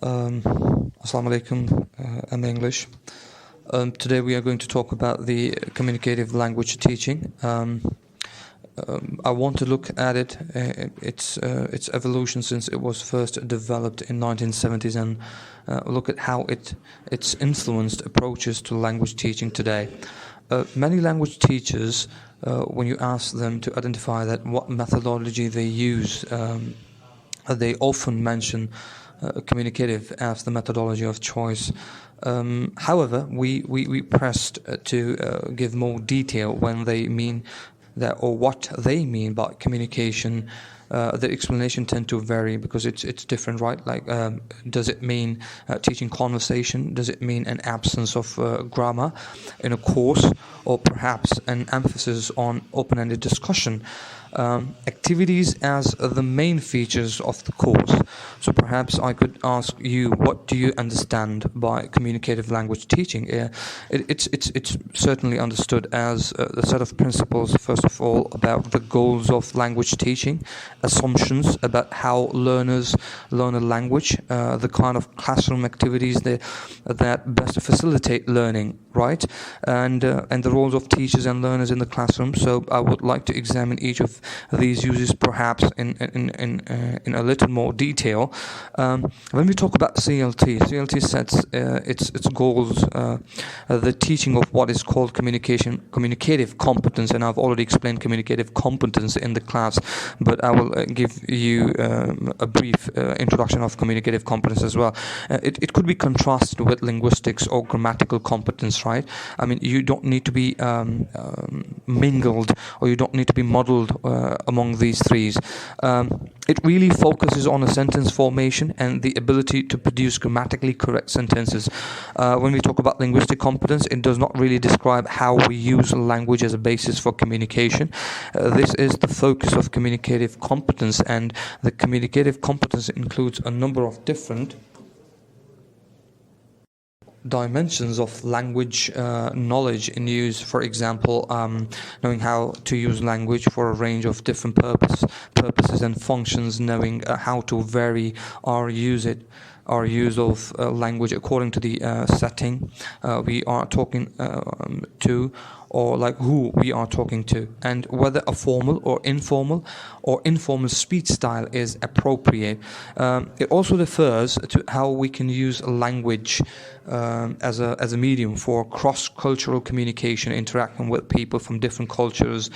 Assalamu alaikum in English. Today we are going to talk about the communicative language teaching. I want to look at its evolution since it was first developed in 1970s and look at how it's influenced approaches to language teaching today. Many language teachers, when you ask them to identify that what methodology they use, they often mention communicative as the methodology of choice. However, we pressed to give more detail when they mean that, or what they mean by communication. The explanation tend to vary because it's different, right? Like, does it mean teaching conversation? Does it mean an absence of grammar in a course, or perhaps an emphasis on open-ended discussion? Activities as the main features of the course. So perhaps I could ask you, what do you understand by communicative language teaching? It's certainly understood as a set of principles, first of all, about the goals of language teaching, assumptions about how learners learn a language, the kind of classroom activities that best facilitate learning, right? And the roles of teachers and learners in the classroom. So I would like to examine each of these uses perhaps in a little more detail. When we talk about CLT sets its goals, the teaching of what is called communicative competence, and I've already explained communicative competence in the class, but I will give you a brief introduction of communicative competence as well. It could be contrasted with linguistics or grammatical competence, right? I mean, you don't need to be mingled, or you don't need to be modeled among these three. It really focuses on a sentence formation and the ability to produce grammatically correct sentences. When we talk about linguistic competence, it does not really describe how we use language as a basis for communication. This is the focus of communicative competence, and the communicative competence includes a number of different dimensions of language knowledge in use. For example, knowing how to use language for a range of different purposes and functions, knowing how to vary our use of language according to the setting we are talking to, or like who we are talking to, and whether a formal or informal speech style is appropriate. It also refers to how we can use language as a medium for cross-cultural communication, interacting with people from different cultures.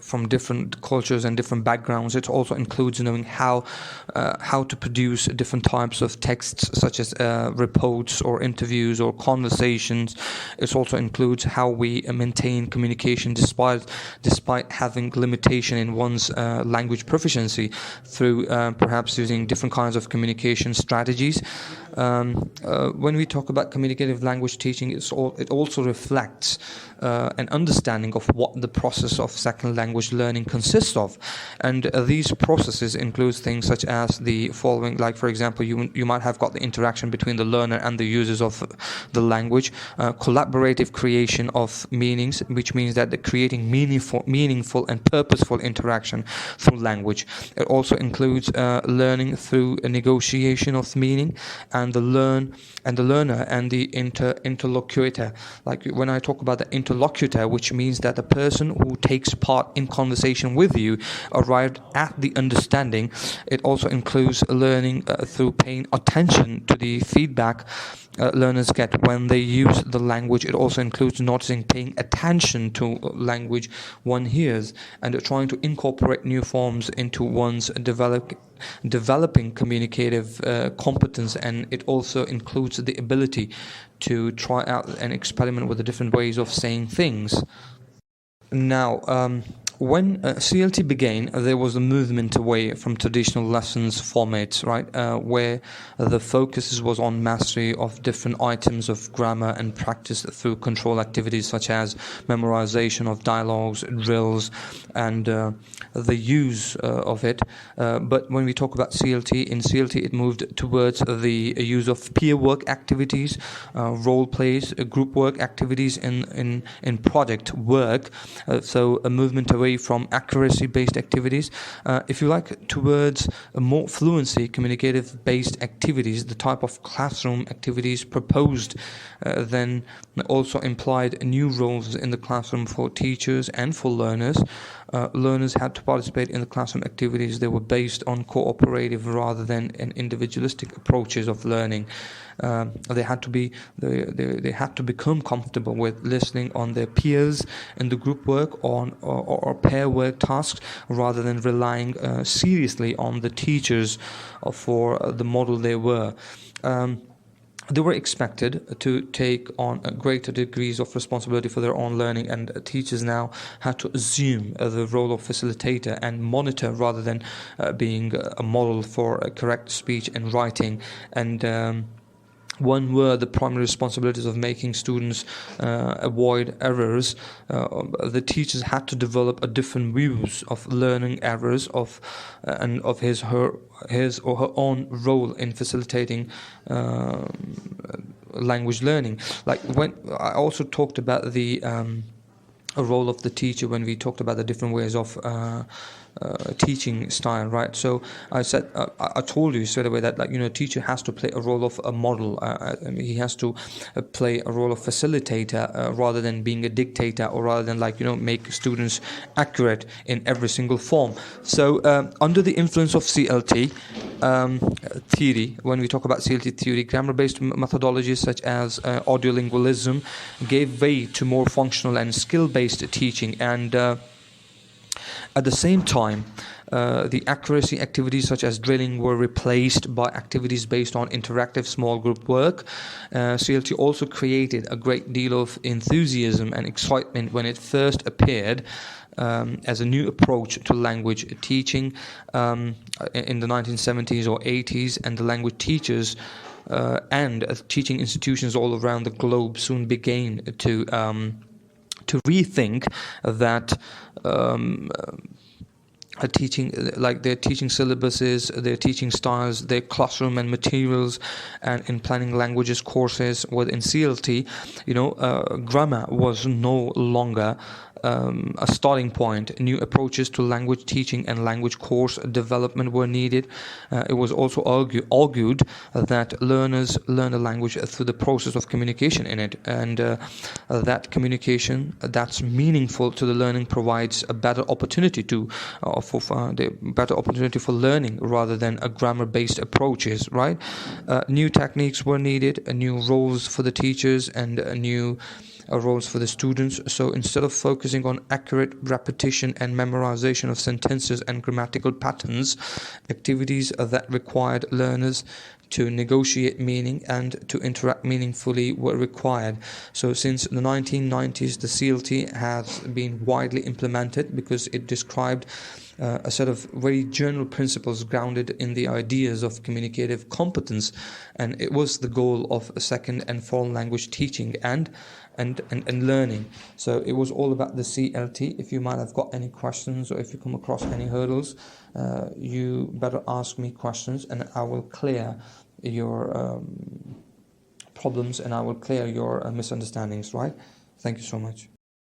From different cultures and different backgrounds. It also includes knowing how to produce different types of texts, such as reports or interviews or conversations. It also includes how we maintain communication despite having limitation in one's language proficiency, through perhaps using different kinds of communication strategies. When we talk about communicative language teaching, it also reflects an understanding of what the process of second language learning consists of, and these processes include things such as the following. Like, for example, you might have got the interaction between the learner and the users of the language, collaborative creation of meanings, which means that they're creating meaningful and purposeful interaction through language. It also includes learning through a negotiation of meaning, and the learner and the interlocutor. Like, when I talk about the interlocutor, which means that the person who takes part in conversation with you arrived at the understanding. It also includes learning through paying attention to the feedback learners get when they use the language. It also includes noticing, paying attention to language one hears, and trying to incorporate new forms into one's developing communicative competence. And it also includes the ability to try out and experiment with the different ways of saying things. Now, when CLT began, there was a movement away from traditional lessons formats, right, where the focus was on mastery of different items of grammar and practice through control activities such as memorization of dialogues, drills, and the use of it. But when we talk about CLT, in CLT it moved towards the use of peer work activities, role plays, group work activities in project work. So a movement away away from accuracy-based activities, if you like, towards a more fluency, communicative-based activities. The type of classroom activities proposed then also implied new roles in the classroom for teachers and for learners. Learners had to participate in the classroom activities. They were based on cooperative rather than an individualistic approaches of learning. They had to become comfortable with listening on their peers in the group work or pair work tasks, rather than relying seriously on the teachers for the model they were. They were expected to take on greater degrees of responsibility for their own learning, and teachers now had to assume the role of facilitator and monitor, rather than being a model for correct speech and writing. And one were the primary responsibilities of making students avoid errors. The teachers had to develop a different views of learning errors, and of his or her own role in facilitating language learning. Like, when I also talked about the role of the teacher when we talked about the different ways of teaching style, right? So I said, I told you straight away that, like, teacher has to play a role of a model. He has to play a role of facilitator rather than being a dictator, or rather than, like, make students accurate in every single form. So under the influence of CLT theory, when we talk about CLT theory, grammar-based methodologies such as audiolingualism gave way to more functional and skill-based teaching, and at the same time, the accuracy activities such as drilling were replaced by activities based on interactive small group work. CLT also created a great deal of enthusiasm and excitement when it first appeared as a new approach to language teaching in the 1970s or 80s, and the language teachers and teaching institutions all around the globe soon began to rethink that teaching, like their teaching syllabuses, their teaching styles, their classroom and materials, and in planning languages courses within CLT, grammar was no longer a starting point. New approaches to language teaching and language course development were needed. It was also argued that learners learn a language through the process of communication in it, and that communication that's meaningful to the learning provides a better opportunity for learning, rather than a grammar-based approaches, right? New techniques were needed, new roles for the teachers, and new roles for the students. So instead of focusing on accurate repetition and memorization of sentences and grammatical patterns, activities that required learners to negotiate meaning and to interact meaningfully were required. So since the 1990s, the CLT has been widely implemented because it described a set of very general principles grounded in the ideas of communicative competence, and it was the goal of second and foreign language teaching and learning. So it was all about the CLT. If you might have got any questions, or if you come across any hurdles, you better ask me questions, and I will clear your problems, and I will clear your misunderstandings, right? Thank you so much.